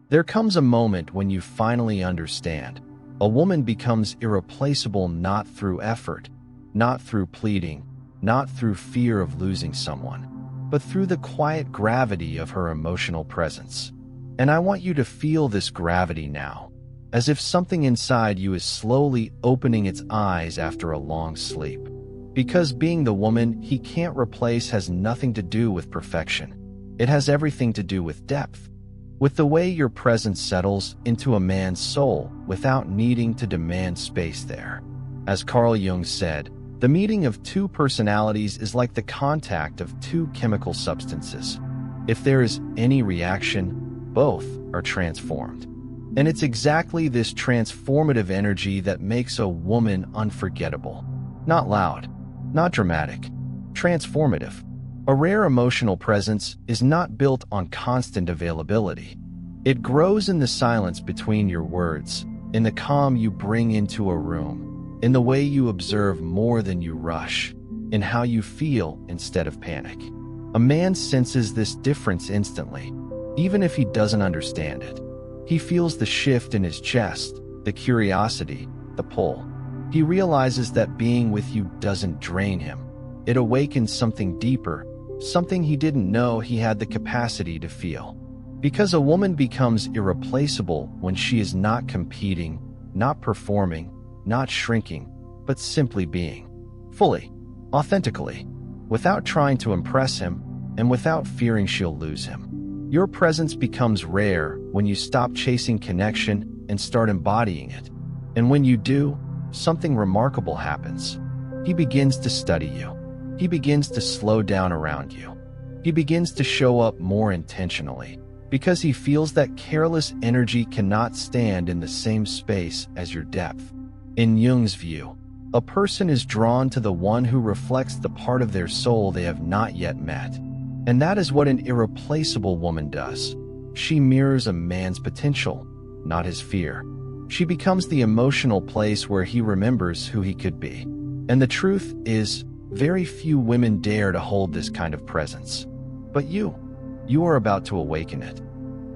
There comes a moment when you finally understand. A woman becomes irreplaceable not through effort, not through pleading, not through fear of losing someone, but through the quiet gravity of her emotional presence. And I want you to feel this gravity now, as if something inside you is slowly opening its eyes after a long sleep. Because being the woman he can't replace has nothing to do with perfection. It has everything to do with depth, with the way your presence settles into a man's soul without needing to demand space there. As Carl Jung said, the meeting of two personalities is like the contact of two chemical substances. If there is any reaction, both are transformed. And it's exactly this transformative energy that makes a woman unforgettable. Not loud, not dramatic, transformative. A rare emotional presence is not built on constant availability. It grows in the silence between your words, in the calm you bring into a room, in the way you observe more than you rush, in how you feel instead of panic. A man senses this difference instantly, even if he doesn't understand it. He feels the shift in his chest, the curiosity, the pull. He realizes that being with you doesn't drain him. It awakens something deeper, something he didn't know he had the capacity to feel. Because a woman becomes irreplaceable when she is not competing, not performing, not shrinking, but simply being. Fully, authentically, without trying to impress him, and without fearing she'll lose him. Your presence becomes rare when you stop chasing connection and start embodying it. And when you do, something remarkable happens. He begins to study you. He begins to slow down around you. He begins to show up more intentionally, because he feels that careless energy cannot stand in the same space as your depth. In Jung's view, a person is drawn to the one who reflects the part of their soul they have not yet met. And that is what an irreplaceable woman does. She mirrors a man's potential, not his fear. She becomes the emotional place where he remembers who he could be. And the truth is, very few women dare to hold this kind of presence. But you are about to awaken it.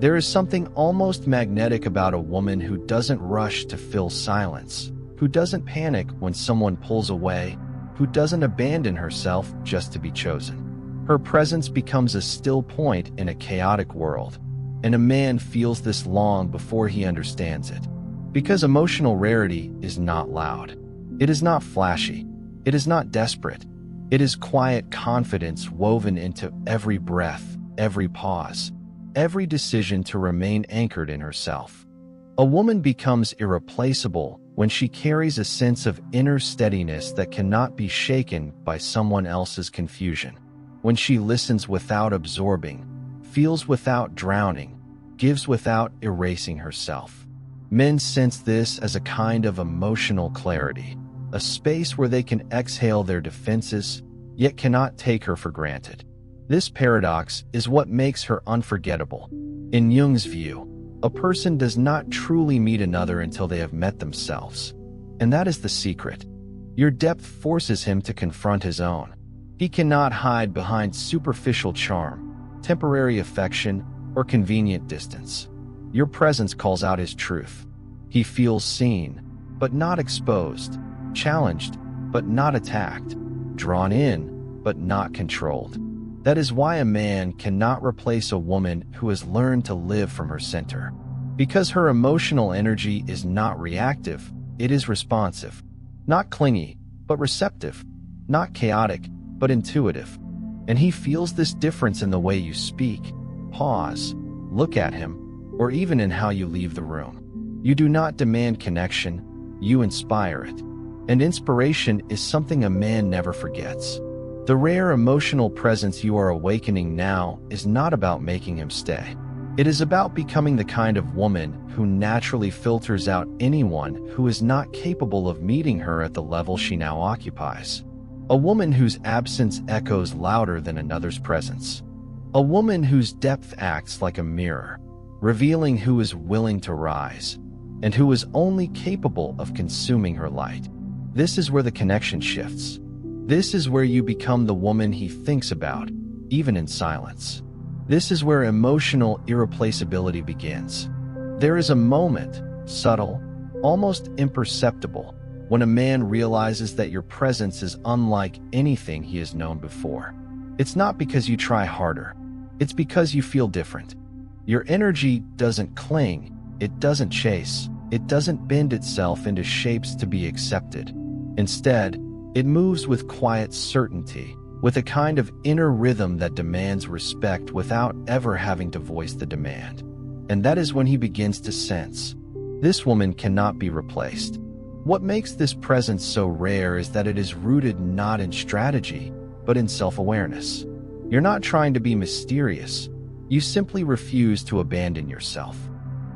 There is something almost magnetic about a woman who doesn't rush to fill silence, who doesn't panic when someone pulls away, who doesn't abandon herself just to be chosen. Her presence becomes a still point in a chaotic world, and a man feels this long before he understands it. Because emotional rarity is not loud. It is not flashy. It is not desperate. It is quiet confidence woven into every breath, every pause, every decision to remain anchored in herself. A woman becomes irreplaceable when she carries a sense of inner steadiness that cannot be shaken by someone else's confusion. When she listens without absorbing, feels without drowning, gives without erasing herself. Men sense this as a kind of emotional clarity, a space where they can exhale their defenses, yet cannot take her for granted. This paradox is what makes her unforgettable. In Jung's view, a person does not truly meet another until they have met themselves. And that is the secret. Your depth forces him to confront his own. He cannot hide behind superficial charm, temporary affection, or convenient distance. Your presence calls out his truth. He feels seen, but not exposed, challenged, but not attacked, drawn in, but not controlled. That is why a man cannot replace a woman who has learned to live from her center. Because her emotional energy is not reactive, it is responsive. Not clingy, but receptive. Not chaotic, but intuitive. And he feels this difference in the way you speak, pause, look at him, or even in how you leave the room. You do not demand connection, you inspire it. And inspiration is something a man never forgets. The rare emotional presence you are awakening now is not about making him stay. It is about becoming the kind of woman who naturally filters out anyone who is not capable of meeting her at the level she now occupies. A woman whose absence echoes louder than another's presence. A woman whose depth acts like a mirror, revealing who is willing to rise, and who is only capable of consuming her light. This is where the connection shifts. This is where you become the woman he thinks about, even in silence. This is where emotional irreplaceability begins. There is a moment, subtle, almost imperceptible, when a man realizes that your presence is unlike anything he has known before. It's not because you try harder. It's because you feel different. Your energy doesn't cling, it doesn't chase, it doesn't bend itself into shapes to be accepted. Instead, it moves with quiet certainty, with a kind of inner rhythm that demands respect without ever having to voice the demand. And that is when he begins to sense, this woman cannot be replaced. What makes this presence so rare is that it is rooted not in strategy, but in self-awareness. You're not trying to be mysterious. You simply refuse to abandon yourself.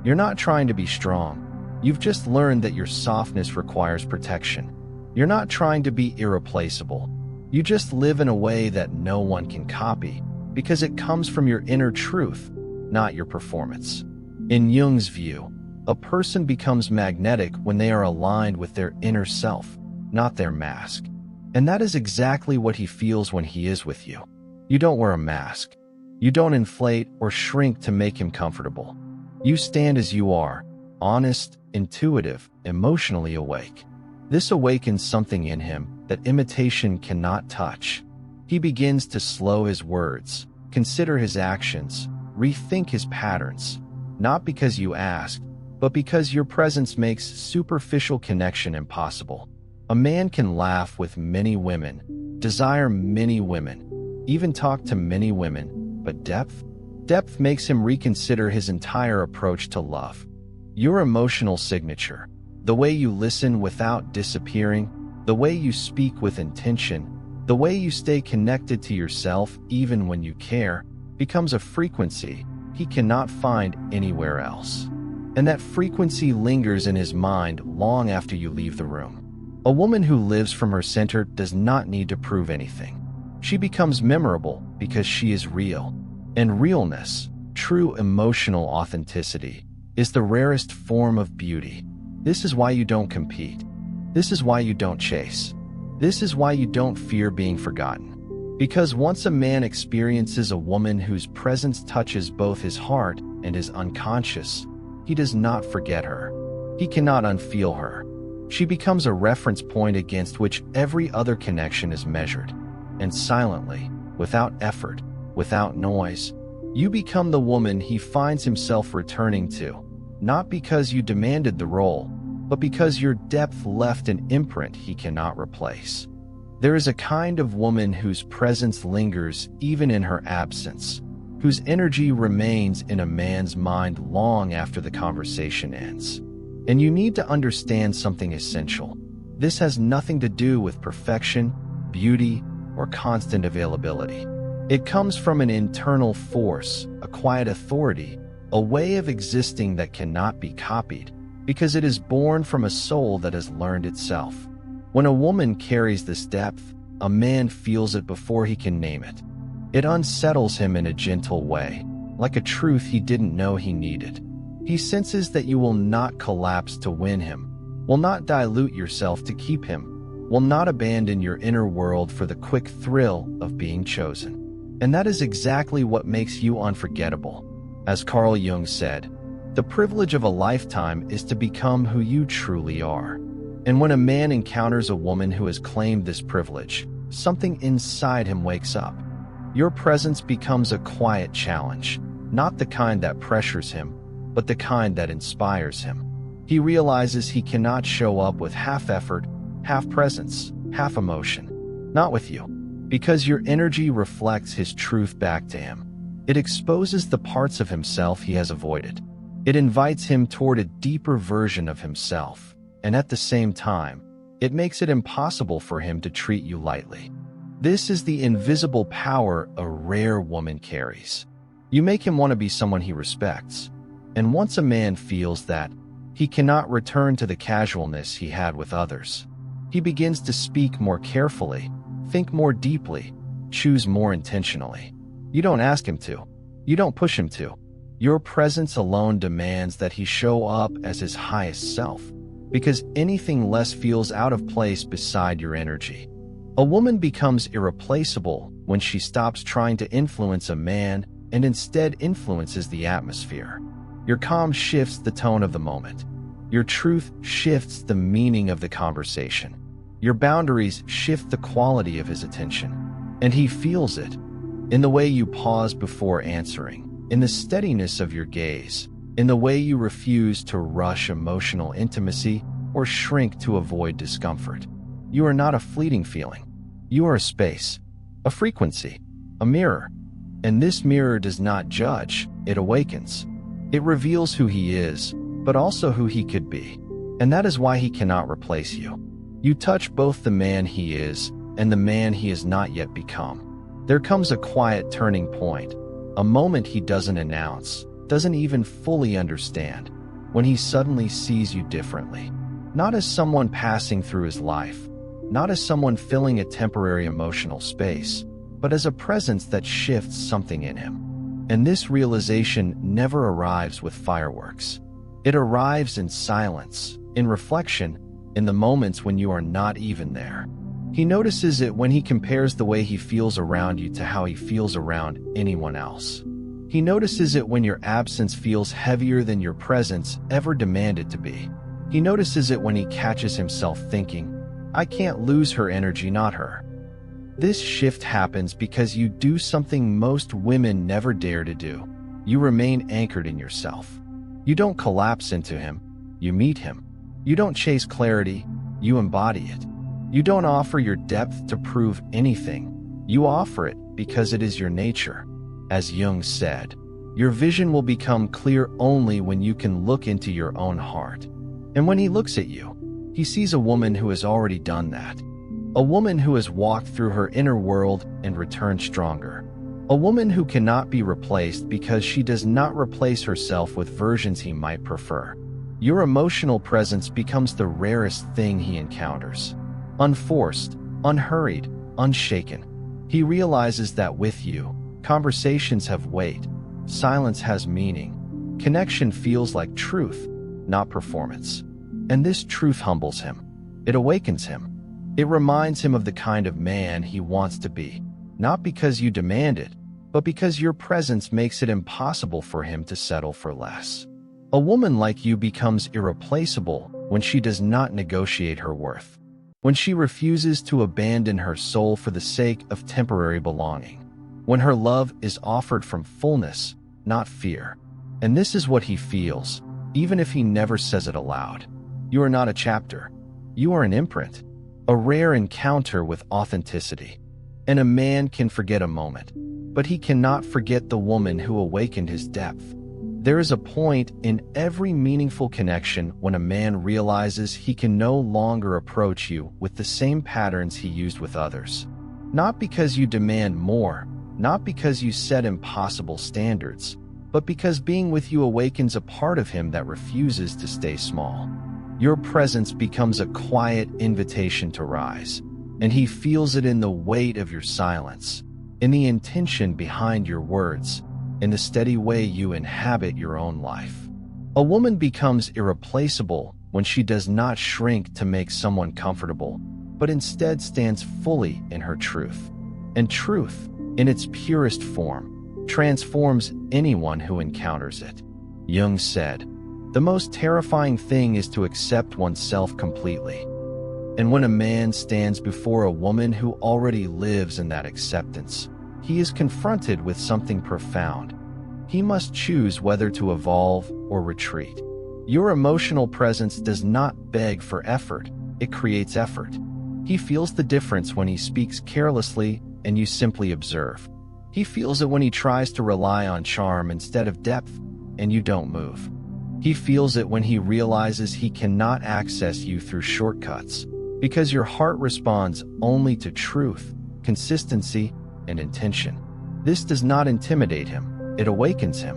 You're not trying to be strong. You've just learned that your softness requires protection. You're not trying to be irreplaceable. You just live in a way that no one can copy, because it comes from your inner truth, not your performance. In Jung's view, a person becomes magnetic when they are aligned with their inner self, not their mask. And that is exactly what he feels when he is with you. You don't wear a mask. You don't inflate or shrink to make him comfortable. You stand as you are, honest, intuitive, emotionally awake. This awakens something in him that imitation cannot touch. He begins to slow his words, consider his actions, rethink his patterns, not because you asked, but because your presence makes superficial connection impossible. A man can laugh with many women, desire many women, even talk to many women, but depth makes him reconsider his entire approach to love. Your emotional signature, the way you listen without disappearing, the way you speak with intention, the way you stay connected to yourself even when you care, becomes a frequency he cannot find anywhere else. And that frequency lingers in his mind long after you leave the room. A woman who lives from her center does not need to prove anything. She becomes memorable because she is real. And realness, true emotional authenticity, is the rarest form of beauty. This is why you don't compete. This is why you don't chase. This is why you don't fear being forgotten. Because once a man experiences a woman whose presence touches both his heart and his unconscious, he does not forget her. He cannot unfeel her. She becomes a reference point against which every other connection is measured. And silently, without effort, without noise, you become the woman he finds himself returning to, not because you demanded the role, but because your depth left an imprint he cannot replace. There is a kind of woman whose presence lingers even in her absence, whose energy remains in a man's mind long after the conversation ends. And you need to understand something essential. This has nothing to do with perfection, beauty, or constant availability. It comes from an internal force, a quiet authority, a way of existing that cannot be copied, because it is born from a soul that has learned itself. When a woman carries this depth, a man feels it before he can name it. It unsettles him in a gentle way, like a truth he didn't know he needed. He senses that you will not collapse to win him, will not dilute yourself to keep him, will not abandon your inner world for the quick thrill of being chosen. And that is exactly what makes you unforgettable. As Carl Jung said, the privilege of a lifetime is to become who you truly are. And when a man encounters a woman who has claimed this privilege, something inside him wakes up. Your presence becomes a quiet challenge, not the kind that pressures him, but the kind that inspires him. He realizes he cannot show up with half effort, half presence, half emotion. Not with you, because your energy reflects his truth back to him. It exposes the parts of himself he has avoided. It invites him toward a deeper version of himself. And at the same time, it makes it impossible for him to treat you lightly. This is the invisible power a rare woman carries. You make him want to be someone he respects. And once a man feels that, he cannot return to the casualness he had with others. He begins to speak more carefully, think more deeply, choose more intentionally. You don't ask him to. You don't push him to. Your presence alone demands that he show up as his highest self, because anything less feels out of place beside your energy. A woman becomes irreplaceable when she stops trying to influence a man and instead influences the atmosphere. Your calm shifts the tone of the moment. Your truth shifts the meaning of the conversation. Your boundaries shift the quality of his attention. And he feels it. In the way you pause before answering. In the steadiness of your gaze. In the way you refuse to rush emotional intimacy or shrink to avoid discomfort. You are not a fleeting feeling. You are a space, a frequency, a mirror. And this mirror does not judge, it awakens. It reveals who he is, but also who he could be. And that is why he cannot replace you. You touch both the man he is and the man he has not yet become. There comes a quiet turning point, a moment he doesn't announce, doesn't even fully understand, when he suddenly sees you differently. Not as someone passing through his life, not as someone filling a temporary emotional space, but as a presence that shifts something in him. And this realization never arrives with fireworks. It arrives in silence, in reflection, in the moments when you are not even there. He notices it when he compares the way he feels around you to how he feels around anyone else. He notices it when your absence feels heavier than your presence ever demanded to be. He notices it when he catches himself thinking, I can't lose her energy, not her. This shift happens because you do something most women never dare to do. You remain anchored in yourself. You don't collapse into him, you meet him. You don't chase clarity, you embody it. You don't offer your depth to prove anything. You offer it because it is your nature. As Jung said, your vision will become clear only when you can look into your own heart. And when he looks at you, he sees a woman who has already done that. A woman who has walked through her inner world and returned stronger. A woman who cannot be replaced because she does not replace herself with versions he might prefer. Your emotional presence becomes the rarest thing he encounters. Unforced, unhurried, unshaken. He realizes that with you, conversations have weight, silence has meaning, connection feels like truth, not performance. And this truth humbles him. It awakens him. It reminds him of the kind of man he wants to be, not because you demand it, but because your presence makes it impossible for him to settle for less. A woman like you becomes irreplaceable when she does not negotiate her worth, when she refuses to abandon her soul for the sake of temporary belonging, when her love is offered from fullness, not fear. And this is what he feels, even if he never says it aloud. You are not a chapter. You are an imprint, a rare encounter with authenticity. And a man can forget a moment, but he cannot forget the woman who awakened his depth. There is a point in every meaningful connection when a man realizes he can no longer approach you with the same patterns he used with others. Not because you demand more, not because you set impossible standards, but because being with you awakens a part of him that refuses to stay small. Your presence becomes a quiet invitation to rise, and he feels it in the weight of your silence, in the intention behind your words, in the steady way you inhabit your own life. A woman becomes irreplaceable when she does not shrink to make someone comfortable, but instead stands fully in her truth. And truth, in its purest form, transforms anyone who encounters it. Jung said, "The most terrifying thing is to accept oneself completely." And when a man stands before a woman who already lives in that acceptance, he is confronted with something profound. He must choose whether to evolve or retreat. Your emotional presence does not beg for effort, it creates effort. He feels the difference when he speaks carelessly and you simply observe. He feels it when he tries to rely on charm instead of depth, and you don't move. He feels it when he realizes he cannot access you through shortcuts, because your heart responds only to truth, consistency, and intention. This does not intimidate him, it awakens him.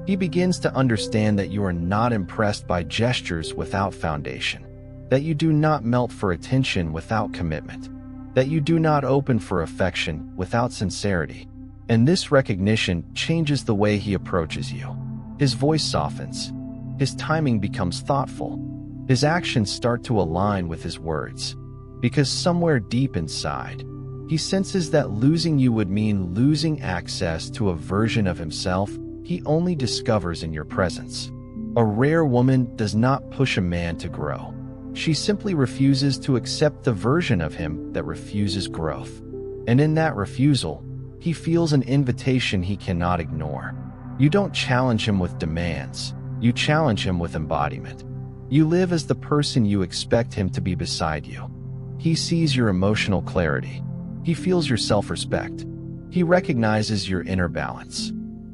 He begins to understand that you are not impressed by gestures without foundation, that you do not melt for attention without commitment, that you do not open for affection without sincerity. And this recognition changes the way he approaches you. His voice softens. His timing becomes thoughtful. His actions start to align with his words. Because somewhere deep inside, he senses that losing you would mean losing access to a version of himself he only discovers in your presence. A rare woman does not push a man to grow. She simply refuses to accept the version of him that refuses growth. And in that refusal, he feels an invitation he cannot ignore. You don't challenge him with demands. You challenge him with embodiment. You live as the person you expect him to be beside you. He sees your emotional clarity. He feels your self-respect. He recognizes your inner balance.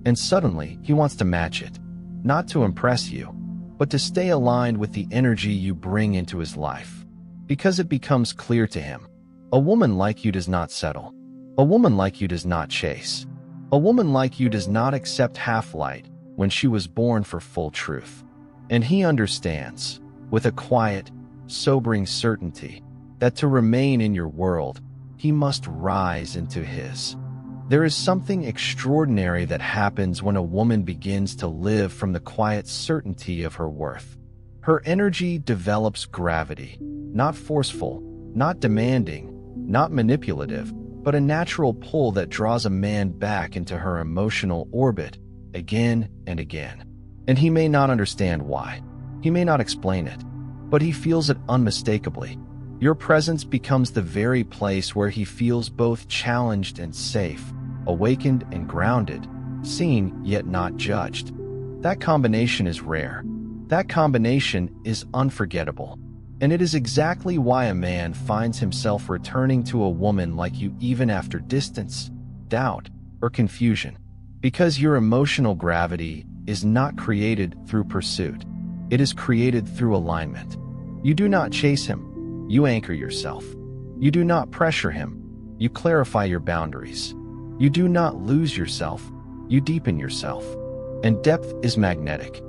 And suddenly, he wants to match it. Not to impress you, but to stay aligned with the energy you bring into his life. Because it becomes clear to him, a woman like you does not settle. A woman like you does not chase. A woman like you does not accept half-light when she was born for full truth. And he understands, with a quiet, sobering certainty, that to remain in your world, he must rise into his. There is something extraordinary that happens when a woman begins to live from the quiet certainty of her worth. Her energy develops gravity, not forceful, not demanding, not manipulative, but a natural pull that draws a man back into her emotional orbit again and again. And he may not understand why. He may not explain it, but he feels it unmistakably. Your presence becomes the very place where he feels both challenged and safe, awakened and grounded, seen yet not judged. That combination is rare. That combination is unforgettable. And it is exactly why a man finds himself returning to a woman like you even after distance, doubt, or confusion. Because your emotional gravity is not created through pursuit. It is created through alignment. You do not chase him. You anchor yourself. You do not pressure him. You clarify your boundaries. You do not lose yourself. You deepen yourself. And depth is magnetic.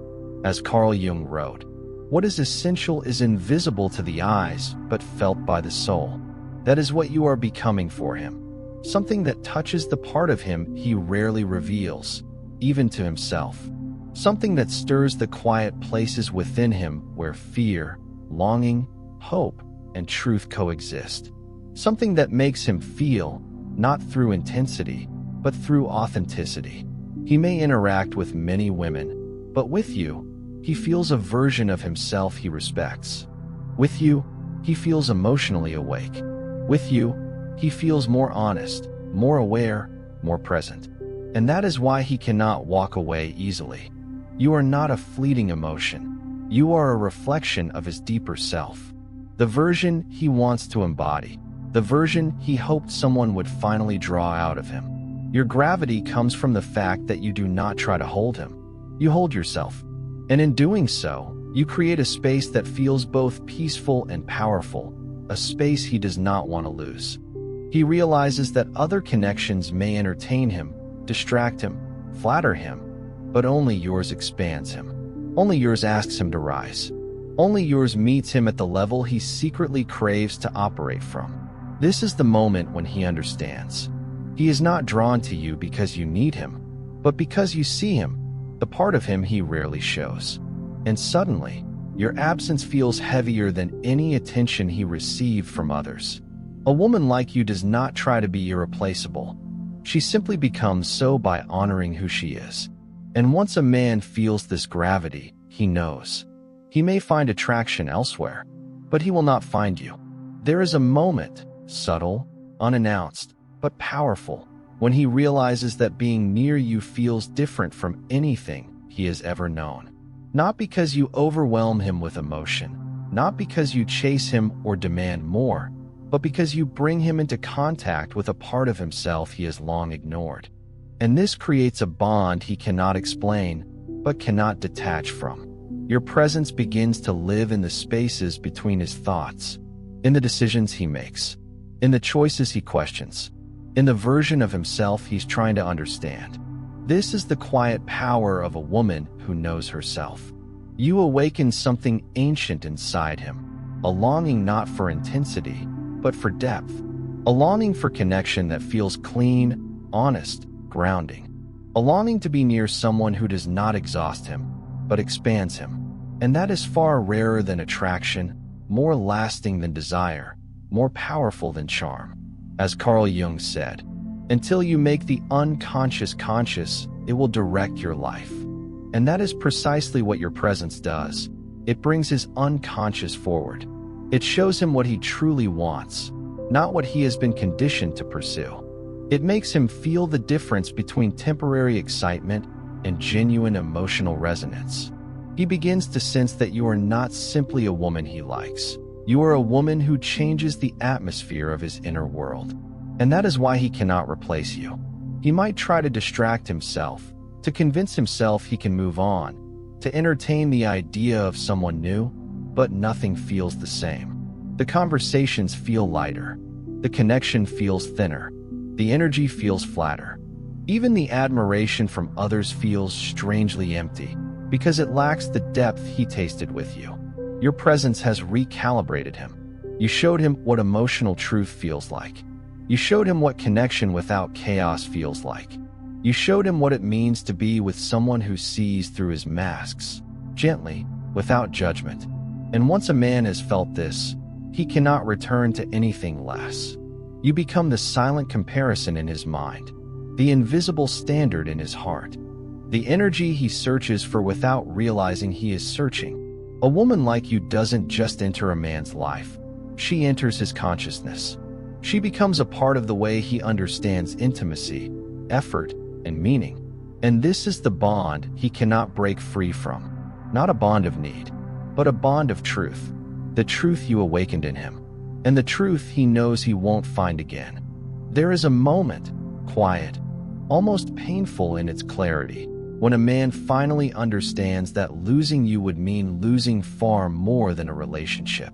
As Carl Jung wrote, what is essential is invisible to the eyes, but felt by the soul. That is what you are becoming for him. Something that touches the part of him he rarely reveals, even to himself. Something that stirs the quiet places within him where fear, longing, hope, and truth coexist. Something that makes him feel, not through intensity, but through authenticity. He may interact with many women, but with you, he feels a version of himself he respects. With you, he feels emotionally awake. With you, he feels more honest, more aware, more present. And that is why he cannot walk away easily. You are not a fleeting emotion. You are a reflection of his deeper self. The version he wants to embody. The version he hoped someone would finally draw out of him. Your gravity comes from the fact that you do not try to hold him. You hold yourself. And in doing so, you create a space that feels both peaceful and powerful, a space he does not want to lose. He realizes that other connections may entertain him, distract him, flatter him, but only yours expands him. Only yours asks him to rise. Only yours meets him at the level he secretly craves to operate from. This is the moment when he understands. He is not drawn to you because you need him, but because you see him, the part of him he rarely shows. And suddenly, your absence feels heavier than any attention he received from others. A woman like you does not try to be irreplaceable. She simply becomes so by honoring who she is. And once a man feels this gravity, he knows. He may find attraction elsewhere, but he will not find you. There is a moment, subtle, unannounced, but powerful, when he realizes that being near you feels different from anything he has ever known. Not because you overwhelm him with emotion, not because you chase him or demand more, but because you bring him into contact with a part of himself he has long ignored. And this creates a bond he cannot explain, but cannot detach from. Your presence begins to live in the spaces between his thoughts, in the decisions he makes, in the choices he questions, in the version of himself he's trying to understand. This is the quiet power of a woman who knows herself. You awaken something ancient inside him, a longing not for intensity, but for depth, a longing for connection that feels clean, honest, grounding, a longing to be near someone who does not exhaust him, but expands him. And that is far rarer than attraction, more lasting than desire, more powerful than charm. As Carl Jung said, until you make the unconscious conscious, it will direct your life. And that is precisely what your presence does. It brings his unconscious forward. It shows him what he truly wants, not what he has been conditioned to pursue. It makes him feel the difference between temporary excitement and genuine emotional resonance. He begins to sense that you are not simply a woman he likes. You are a woman who changes the atmosphere of his inner world. And that is why he cannot replace you. He might try to distract himself, to convince himself he can move on, to entertain the idea of someone new, but nothing feels the same. The conversations feel lighter. The connection feels thinner. The energy feels flatter. Even the admiration from others feels strangely empty, because it lacks the depth he tasted with you. Your presence has recalibrated him. You showed him what emotional truth feels like. You showed him what connection without chaos feels like. You showed him what it means to be with someone who sees through his masks, gently, without judgment. And once a man has felt this, he cannot return to anything less. You become the silent comparison in his mind, the invisible standard in his heart, the energy he searches for without realizing he is searching. A woman like you doesn't just enter a man's life. She enters his consciousness. She becomes a part of the way he understands intimacy, effort, and meaning. And this is the bond he cannot break free from. Not a bond of need, but a bond of truth. The truth you awakened in him, and the truth he knows he won't find again. There is a moment, quiet, almost painful in its clarity, when a man finally understands that losing you would mean losing far more than a relationship.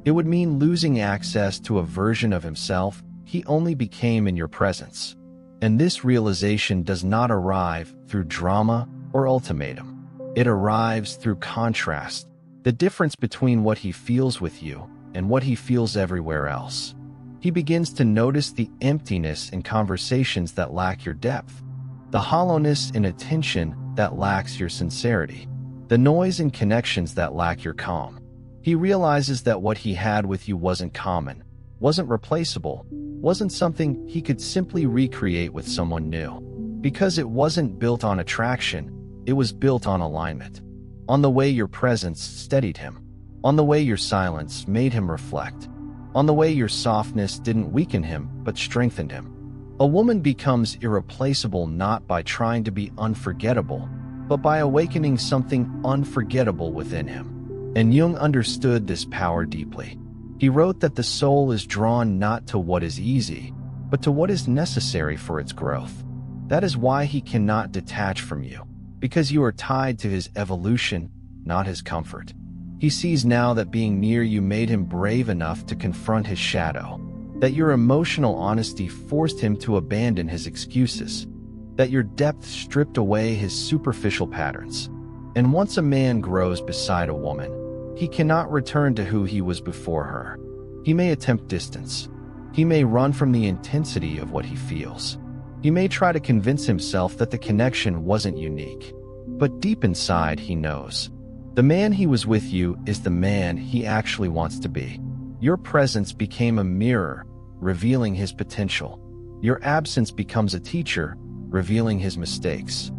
It would mean losing access to a version of himself he only became in your presence. And this realization does not arrive through drama or ultimatum. It arrives through contrast, the difference between what he feels with you and what he feels everywhere else. He begins to notice the emptiness in conversations that lack your depth, the hollowness in attention that lacks your sincerity, the noise in connections that lack your calm. He realizes that what he had with you wasn't common, wasn't replaceable, wasn't something he could simply recreate with someone new. Because it wasn't built on attraction, it was built on alignment. On the way your presence steadied him, on the way your silence made him reflect, on the way your softness didn't weaken him but strengthened him. A woman becomes irreplaceable not by trying to be unforgettable, but by awakening something unforgettable within him. And Jung understood this power deeply. He wrote that the soul is drawn not to what is easy, but to what is necessary for its growth. That is why he cannot detach from you, because you are tied to his evolution, not his comfort. He sees now that being near you made him brave enough to confront his shadow, that your emotional honesty forced him to abandon his excuses, that your depth stripped away his superficial patterns. And once a man grows beside a woman, he cannot return to who he was before her. He may attempt distance. He may run from the intensity of what he feels. He may try to convince himself that the connection wasn't unique. But deep inside, he knows. The man he was with you is the man he actually wants to be. Your presence became a mirror, revealing his potential. Your absence becomes a teacher, revealing his mistakes.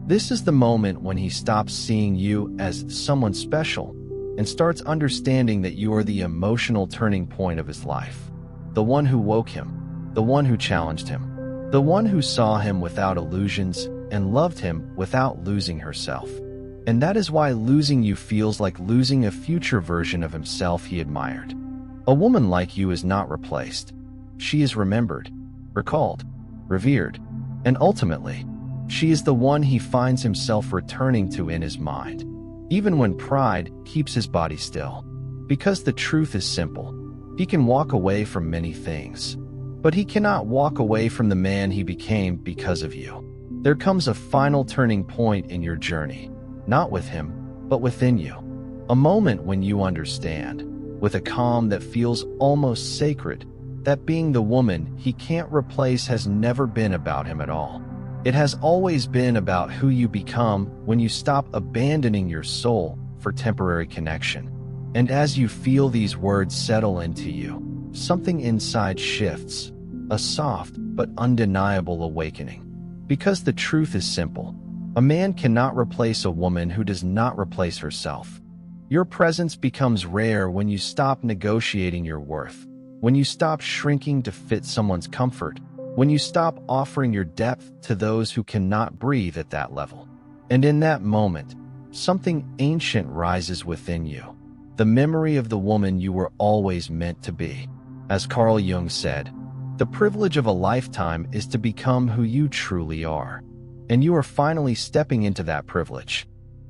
This is the moment when he stops seeing you as someone special and starts understanding that you are the emotional turning point of his life. The one who woke him, the one who challenged him, the one who saw him without illusions and loved him without losing herself. And that is why losing you feels like losing a future version of himself he admired. A woman like you is not replaced. She is remembered, recalled, revered, and ultimately, she is the one he finds himself returning to in his mind, even when pride keeps his body still. Because the truth is simple. He can walk away from many things, but he cannot walk away from the man he became because of you. There comes a final turning point in your journey, not with him, but within you. A moment when you understand, with a calm that feels almost sacred, that being the woman he can't replace has never been about him at all. It has always been about who you become when you stop abandoning your soul for temporary connection. And as you feel these words settle into you, something inside shifts, a soft but undeniable awakening. Because the truth is simple. A man cannot replace a woman who does not replace herself. Your presence becomes rare when you stop negotiating your worth, when you stop shrinking to fit someone's comfort, when you stop offering your depth to those who cannot breathe at that level. And in that moment, something ancient rises within you, the memory of the woman you were always meant to be. As Carl Jung said, the privilege of a lifetime is to become who you truly are. And you are finally stepping into that privilege.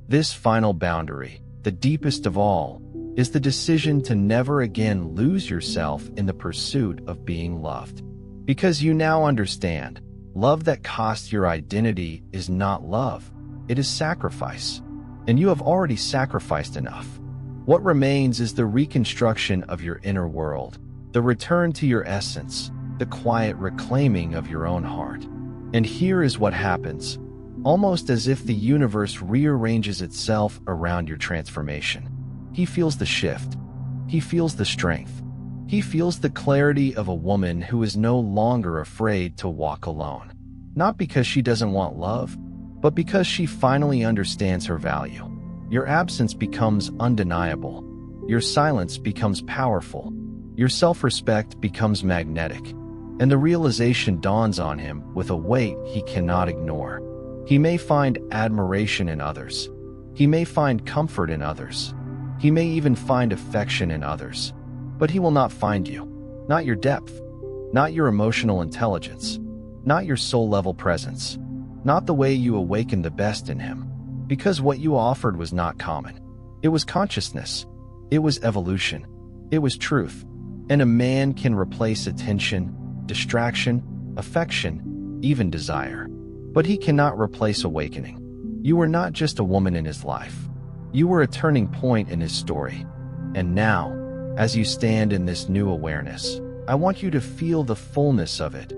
This final boundary, the deepest of all, is the decision to never again lose yourself in the pursuit of being loved. Because you now understand, love that costs your identity is not love, it is sacrifice. And you have already sacrificed enough. What remains is the reconstruction of your inner world, the return to your essence, the quiet reclaiming of your own heart. And here is what happens, almost as if the universe rearranges itself around your transformation. He feels the shift. He feels the strength. He feels the clarity of a woman who is no longer afraid to walk alone. Not because she doesn't want love, but because she finally understands her value. Your absence becomes undeniable. Your silence becomes powerful. Your self-respect becomes magnetic. And the realization dawns on him with a weight he cannot ignore. He may find admiration in others. He may find comfort in others. He may even find affection in others. But he will not find you. Not your depth. Not your emotional intelligence. Not your soul-level presence. Not the way you awakened the best in him. Because what you offered was not common. It was consciousness. It was evolution. It was truth. And a man can replace attention, distraction, affection, even desire. But he cannot replace awakening. You were not just a woman in his life. You were a turning point in his story. And now, as you stand in this new awareness, I want you to feel the fullness of it.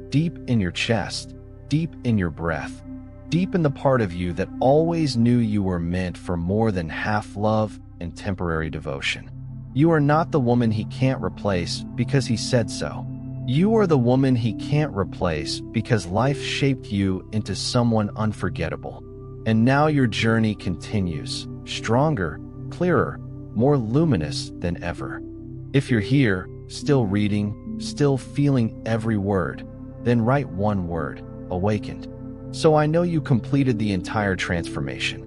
Deep in your chest, deep in your breath, deep in the part of you that always knew you were meant for more than half love and temporary devotion. You are not the woman he can't replace because he said so. You are the woman he can't replace because life shaped you into someone unforgettable. And now your journey continues, stronger, clearer, more luminous than ever. If you're here, still reading, still feeling every word, then write one word, awakened. So I know you completed the entire transformation.